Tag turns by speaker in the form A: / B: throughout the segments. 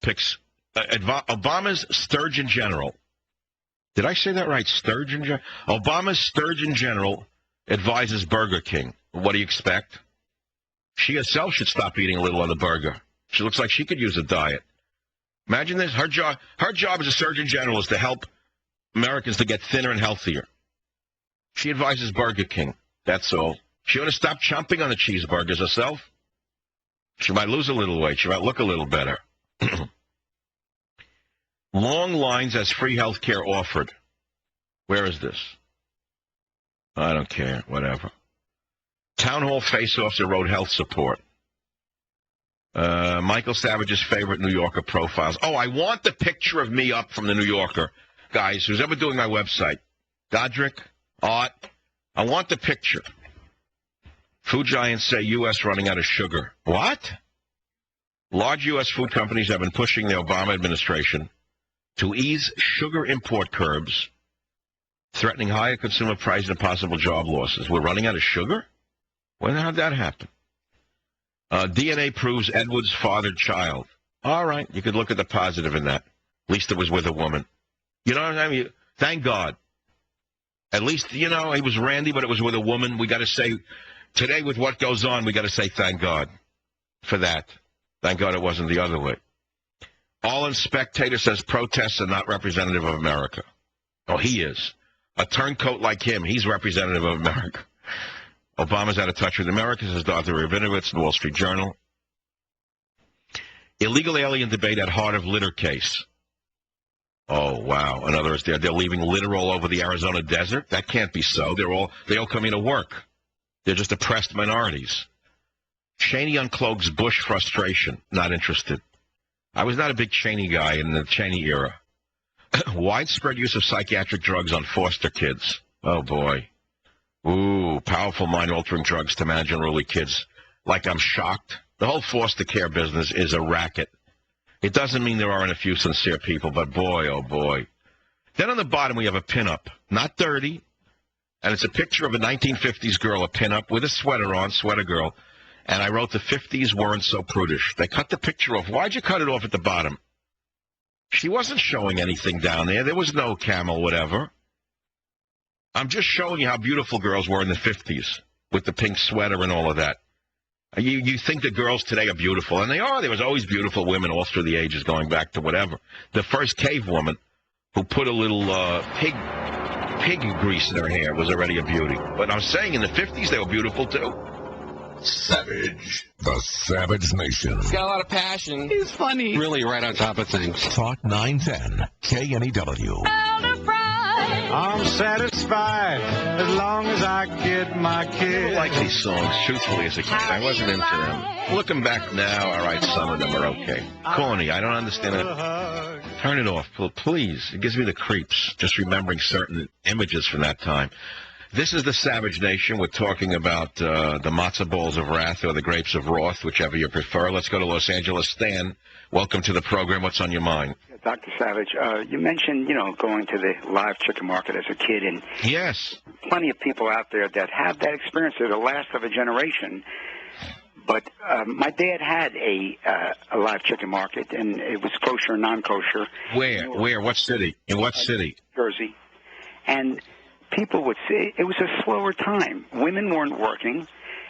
A: picks Obama's Surgeon General. Did I say that right? Surgeon General? Obama's Surgeon General advises Burger King. What do you expect? She herself should stop eating a little on the burger. She looks like she could use a diet. Imagine this. Her job as a Surgeon General is to help Americans to get thinner and healthier. She advises Burger King. That's all. She ought to stop chomping on the cheeseburgers herself. She might lose a little weight. She might look a little better. Long lines as free health care offered. Where is this? I don't care. Whatever. Town hall face-offs erode health support. Michael Savage's favorite New Yorker profiles. Oh, I want the picture of me up from the New Yorker. Guys, who's ever doing my website? Godric, Art, I want the picture. Food giants say U.S. running out of sugar. What? Large U.S. food companies have been pushing the Obama administration to ease sugar import curbs, threatening higher consumer prices and possible job losses. We're running out of sugar? When did that happen? DNA proves Edwards fathered child. All right, you could look at the positive in that. At least it was with a woman. You know what I mean? Thank God. At least, he was Randy, but it was with a woman. We got to say, today with what goes on, we got to say thank God for that. Thank God it wasn't the other way. All in Spectator says protests are not representative of America. Oh, he is. A turncoat like him, he's representative of America. Obama's out of touch with America, says Dr. Rabinowitz in the Wall Street Journal. Illegal alien debate at heart of litter case. Oh, wow. In other words, they're leaving litter all over the Arizona desert? That can't be so. They all come in to work. They're just oppressed minorities. Cheney uncloaks Bush frustration. Not interested. I was not a big Cheney guy in the Cheney era. Widespread use of psychiatric drugs on foster kids. Oh, boy. Ooh, powerful mind-altering drugs to manage unruly kids. Like I'm shocked. The whole foster care business is a racket. It doesn't mean there aren't a few sincere people, but boy, oh boy. Then on the bottom we have a pinup. Not dirty. And it's a picture of a 1950s girl, a pinup with a sweater on, sweater girl. And I wrote the 50s weren't so prudish. They cut the picture off. Why'd you cut it off at the bottom? She wasn't showing anything down there. There was no camel, whatever. I'm just showing you how beautiful girls were in the 50s with the pink sweater and all of that. You think the girls today are beautiful, and they are. There was always beautiful women all through the ages going back to whatever. The first cave woman who put a little pig grease in her hair was already a beauty. But I'm saying in the 50s they were beautiful too.
B: Savage. The Savage Nation.
C: He's got a lot of passion.
D: He's funny.
C: Really right on top of things.
B: Talk 910. KNEW.
E: I'm satisfied as long as I get my
A: I
E: kid.
A: don't like these songs, truthfully, as a kid. I wasn't into them. Looking back now, all right, some of them are okay. Corny, I don't understand it. Turn it off, please. It gives me the creeps, just remembering certain images from that time. This is the Savage Nation. We're talking about the matzo balls of wrath or the grapes of wrath, whichever you prefer. Let's go to Los Angeles. Stan, welcome to the program. What's on your mind?
F: Dr. Savage, you mentioned, going to the live chicken market as a kid, and
A: yes,
F: plenty of people out there that have that experience. They're the last of a generation. But my dad had a live chicken market, and it was kosher and non-kosher.
A: Where? What city? In what city?
F: Jersey. And people would say it was a slower time. Women weren't working,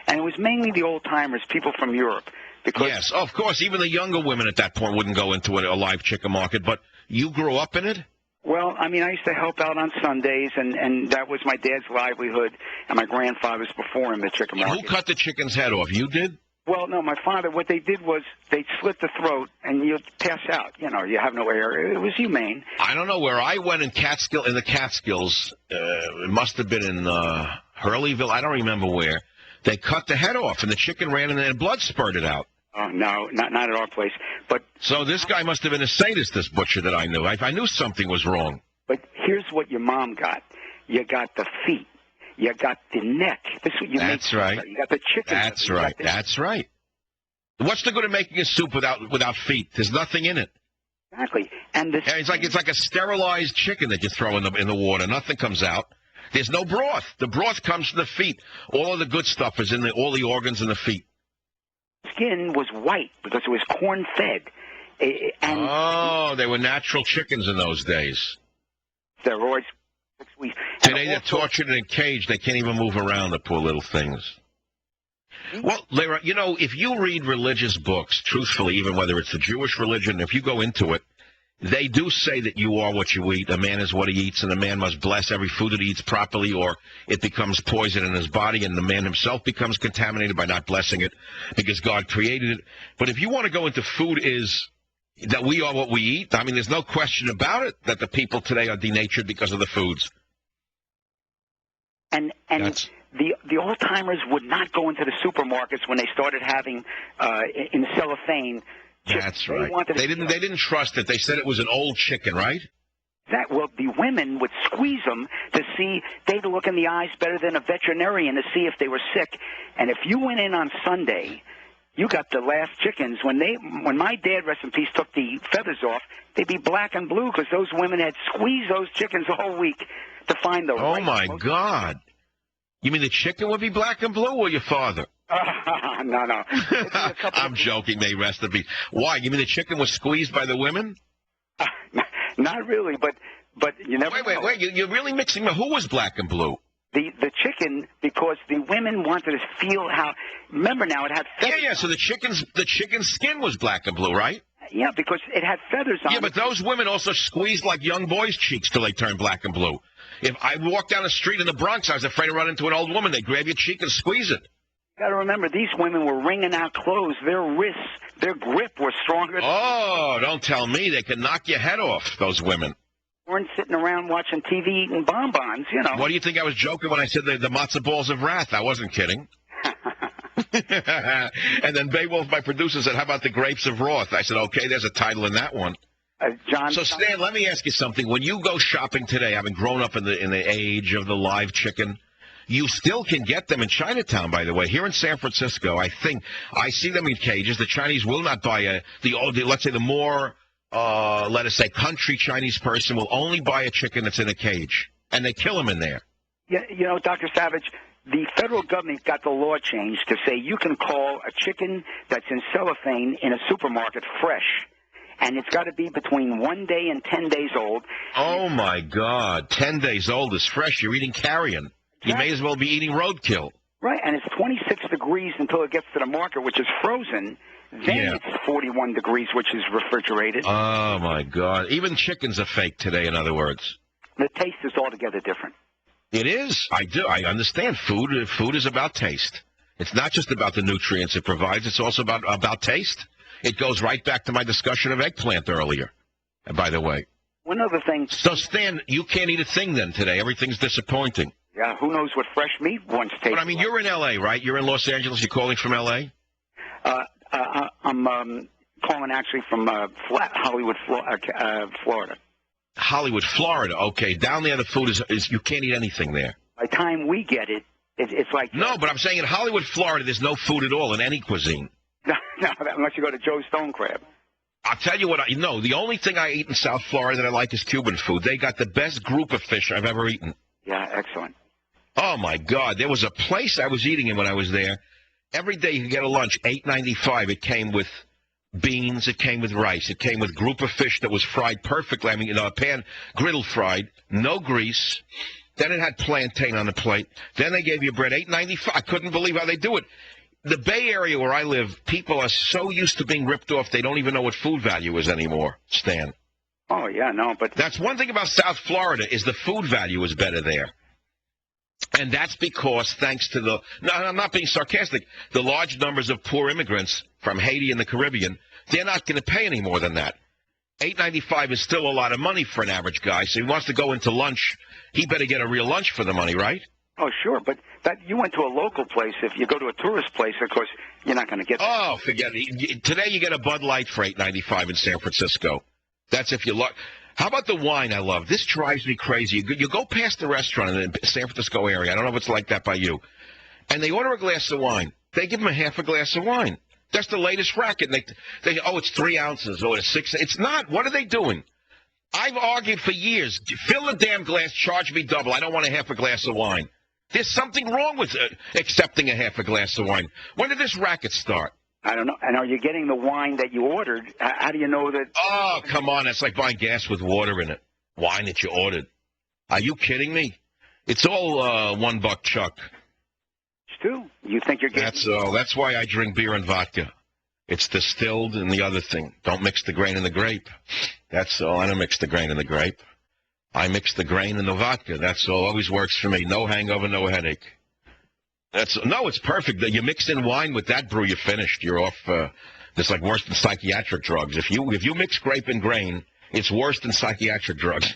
F: and it was mainly the old-timers, people from Europe. Because
A: yes, of course, even the younger women at that point wouldn't go into a live chicken market, but you grew up in it?
F: Well, I mean, I used to help out on Sundays, and that was my dad's livelihood, and my grandfather's before him, the chicken market.
A: Who cut the chicken's head off? You did?
F: Well, no, my father, what they did was they'd slit the throat, and you'd pass out. You have no air. It was humane.
A: I don't know where I went in the Catskills. It must have been in Hurleyville. I don't remember where. They cut the head off, and the chicken ran, and then blood spurted out.
F: Oh, no, not at our place. But
A: so this guy must have been a sadist, this butcher that I knew. I knew something was wrong.
F: But here's what your mom got. You got the feet. You got the neck. This is what you
A: That's right.
F: You got the chicken.
A: That's right. That's right. What's the good of making a soup without feet? There's nothing in it.
F: Exactly. And
A: it's like a sterilized chicken that you throw in the water. Nothing comes out. There's no broth. The broth comes from the feet. All of the good stuff is in all the organs in the feet.
F: Skin was white because it was corn-fed. And
A: they were natural chickens in those days.
F: steroids. 6 weeks.
A: Today they're tortured in a cage. They can't even move around, the poor little things. Well, Lyra, if you read religious books, truthfully, even whether it's the Jewish religion, if you go into it, they do say that you are what you eat. A man is what he eats, and a man must bless every food that he eats properly, or it becomes poison in his body, and the man himself becomes contaminated by not blessing it because God created it. But if you want to go into food is that we are what we eat, I mean, there's no question about it that the people today are denatured because of the foods.
F: And the old timers would not go into the supermarkets when they started having in cellophane.
A: That's right. They didn't trust it. They said it was an old chicken, right?
F: Well, the women would squeeze them to see. They'd look in the eyes better than a veterinarian to see if they were sick. And if you went in on Sunday, you got the last chickens. When my dad, rest in peace, took the feathers off, they'd be black and blue because those women had squeezed those chickens all week to find the.
A: Oh my God! You mean the chicken would be black and blue, or your father?
F: No.
A: I'm joking. May rest in peace. Why? You mean the chicken was squeezed by the women?
F: Not really, but you never.
A: Wait. You're really mixing them. Who was black and blue?
F: The chicken, because the women wanted to feel how. Remember now, it had feathers.
A: Yeah. So the chicken's skin was black and blue, right?
F: Yeah, because it had feathers on it.
A: Yeah, but those women also squeezed like young boys' cheeks till they turned black and blue. If I walked down the street in the Bronx, I was afraid to run into an old woman. They'd grab your cheek and squeeze it.
F: You got to remember, these women were wringing out clothes. Their wrists, their grip were stronger.
A: Oh, don't tell me. They can knock your head off, those women.
F: Weren't sitting around watching TV eating bonbons,
A: What do you think I was joking when I said the matzo balls of wrath? I wasn't kidding. And then Beowulf, my producer, said, how about the grapes of wrath? I said, okay, there's a title in that one.
F: John.
A: So, Stan, let me ask you something. When you go shopping today, having grown up in the age of the live chicken, you still can get them in Chinatown, by the way. Here in San Francisco, I think I see them in cages. The Chinese will not buy let's say the more, let us say, country Chinese person will only buy a chicken that's in a cage, and they kill them in there.
F: Yeah, Dr. Savage, the federal government got the law changed to say you can call a chicken that's in cellophane in a supermarket fresh, and it's got to be between 1 day and 10 days old.
A: Oh, my God. 10 days old is fresh. You're eating carrion. You may as well be eating roadkill.
F: Right, and it's 26 degrees until it gets to the market, which is frozen. Then it's 41 degrees, which is refrigerated.
A: Oh, my God. Even chickens are fake today, in other words.
F: The taste is altogether different.
A: It is. I do. I understand. Food is about taste. It's not just about the nutrients it provides. It's also about taste. It goes right back to my discussion of eggplant earlier, by the way.
F: One other thing.
A: So, Stan, you can't eat a thing then today. Everything's disappointing.
F: Yeah, who knows what fresh meat once tastes like.
A: But, I mean, you're in L.A., right? You're in Los Angeles. You're calling from L.A.?
F: I'm calling actually from Hollywood, Florida.
A: Hollywood, Florida. Okay. Down there, the food is you can't eat anything there.
F: By the time we get it, it's like...
A: No, but I'm saying in Hollywood, Florida, there's no food at all in any cuisine.
F: No, unless you go to Joe's Stone Crab.
A: I'll tell you what, the only thing I eat in South Florida that I like is Cuban food. They got the best group of fish I've ever eaten.
F: Yeah, excellent.
A: Oh, my God. There was a place I was eating in when I was there. Every day you could get a lunch, $8.95. It came with beans. It came with rice. It came with group of fish that was fried perfectly. I mean, a pan, griddle fried, no grease. Then it had plantain on the plate. Then they gave you bread, $8.95. I couldn't believe how they do it. The Bay Area where I live, people are so used to being ripped off, they don't even know what food value is anymore, Stan.
F: Oh, yeah, no, but...
A: That's one thing about South Florida is the food value is better there. And that's because, thanks to no, I'm not being sarcastic, the large numbers of poor immigrants from Haiti and the Caribbean, they're not going to pay any more than that. $8.95 is still a lot of money for an average guy, so he wants to go into lunch. He better get a real lunch for the money, right?
F: Oh, sure, but you went to a local place. If you go to a tourist place, of course, you're not going to get that.
A: Oh, forget it. Today you get a Bud Light for $8.95 in San Francisco. That's if you look. How about the wine I love? This drives me crazy. You go past the restaurant in the San Francisco area. I don't know if it's like that by you. And they order a glass of wine. They give them a half a glass of wine. That's the latest racket. They it's 3 ounces or it's 6. It's not. What are they doing? I've argued for years. Fill the damn glass, charge me double. I don't want a half a glass of wine. There's something wrong with accepting a half a glass of wine. When did this racket start?
F: I don't know. And are you getting the wine that you ordered? How do you know that?
A: Oh, come on. It's like buying gas with water in it. Wine that you ordered. Are you kidding me? It's all $1 Chuck.
F: Stu, you think you're getting...
A: That's why I drink beer and vodka. It's distilled and the other thing. Don't mix the grain and the grape. That's all. I don't mix the grain and the grape. I mix the grain and the vodka. That's all. Always works for me. No hangover, no headache. It's perfect. You mix in wine with that brew, you're finished. You're off. It's like worse than psychiatric drugs. If you mix grape and grain, it's worse than psychiatric drugs.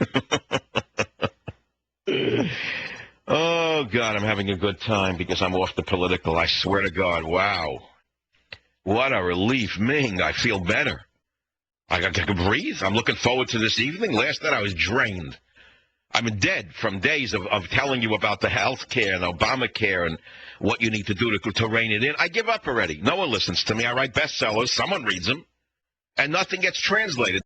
A: Oh, God, I'm having a good time because I'm off the political. I swear to God. Wow. What a relief. Ming, I feel better. I can breathe. I'm looking forward to this evening. Last night I was drained. I'm dead from days of telling you about the health care and Obamacare and what you need to do to rein it in. I give up already. No one listens to me. I write bestsellers. Someone reads them. And nothing gets translated.